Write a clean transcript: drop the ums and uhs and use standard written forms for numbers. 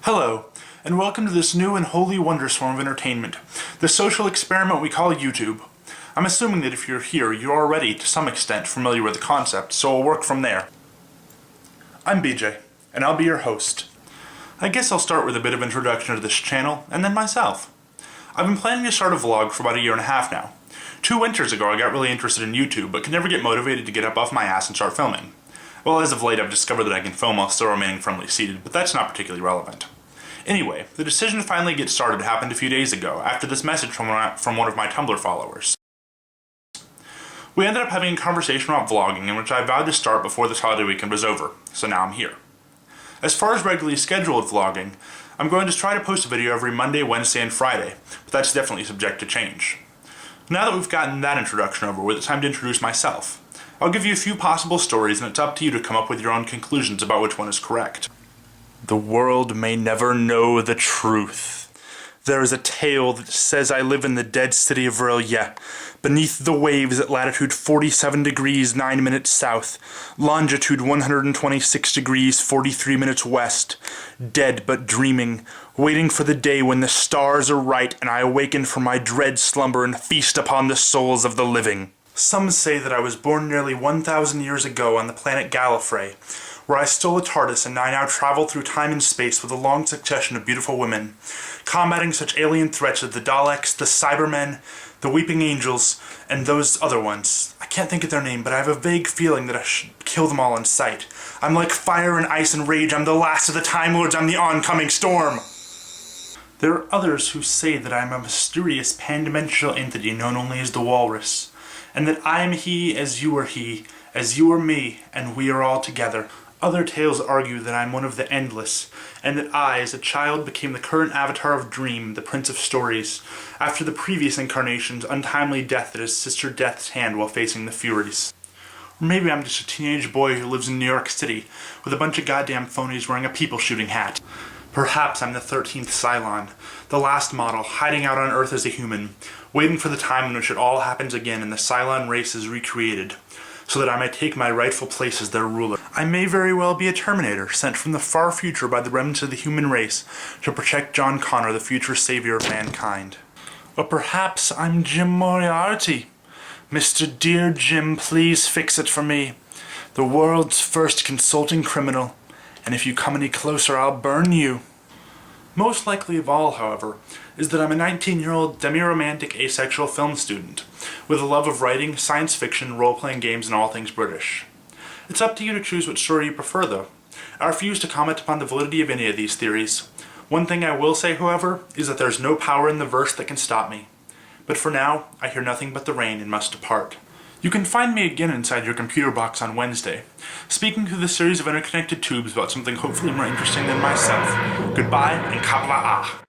Hello, and welcome to this new and wholly wondrous form of entertainment, the social experiment we call YouTube. I'm assuming that if you're here, you're already, to some extent, familiar with the concept, so I'll work from there. I'm BJ, and I'll be your host. I guess I'll start with a bit of introduction to this channel, and then myself. I've been planning to start a vlog for about a year and a half now. 2 winters ago I got really interested in YouTube, but could never get motivated to get up off my ass and start filming. Well, as of late I've discovered that I can film while still remaining firmly seated, but that's not particularly relevant. Anyway, the decision to finally get started happened a few days ago, after this message from one of my Tumblr followers. We ended up having a conversation about vlogging in which I vowed to start before this holiday weekend was over, so now I'm here. As far as regularly scheduled vlogging, I'm going to try to post a video every Monday, Wednesday, and Friday, but that's definitely subject to change. Now that we've gotten that introduction over with, it's time to introduce myself. I'll give you a few possible stories, and it's up to you to come up with your own conclusions about which one is correct. The world may never know the truth. There is a tale that says I live in the dead city of Rilye, beneath the waves at latitude 47 degrees 9 minutes south, longitude 126 degrees 43 minutes west, dead but dreaming, waiting for the day when the stars are right and I awaken from my dread slumber and feast upon the souls of the living. Some say that I was born nearly 1,000 years ago on the planet Gallifrey, where I stole a TARDIS and I now travel through time and space with a long succession of beautiful women, combating such alien threats as the Daleks, the Cybermen, the Weeping Angels, and those other ones. I can't think of their name, but I have a vague feeling that I should kill them all in sight. I'm like fire and ice and rage, I'm the last of the Time Lords, I'm the oncoming storm! There are others who say that I am a mysterious pan-dimensional entity known only as the Walrus, and that I am he as you are me, and we are all together. Other tales argue that I am one of the Endless, and that I, as a child, became the current avatar of Dream, the Prince of Stories, after the previous incarnation's untimely death at his sister Death's hand while facing the Furies. Or maybe I'm just a teenage boy who lives in New York City, with a bunch of goddamn phonies wearing a people-shooting hat. Perhaps I'm the 13th Cylon, the last model, hiding out on Earth as a human, waiting for the time in which it all happens again and the Cylon race is recreated, so that I may take my rightful place as their ruler. I may very well be a Terminator, sent from the far future by the remnants of the human race to protect John Connor, the future savior of mankind. Or perhaps I'm Jim Moriarty. Mr. Dear Jim, please fix it for me. The world's first consulting criminal, and if you come any closer, I'll burn you. Most likely of all, however, is that I'm a 19-year-old demi-romantic asexual film student, with a love of writing, science fiction, role-playing games, and all things British. It's up to you to choose which story you prefer, though. I refuse to comment upon the validity of any of these theories. One thing I will say, however, is that there's no power in the verse that can stop me. But for now, I hear nothing but the rain and must depart. You can find me again inside your computer box on Wednesday, speaking through the series of interconnected tubes about something hopefully more interesting than myself. Goodbye and kabla-ah.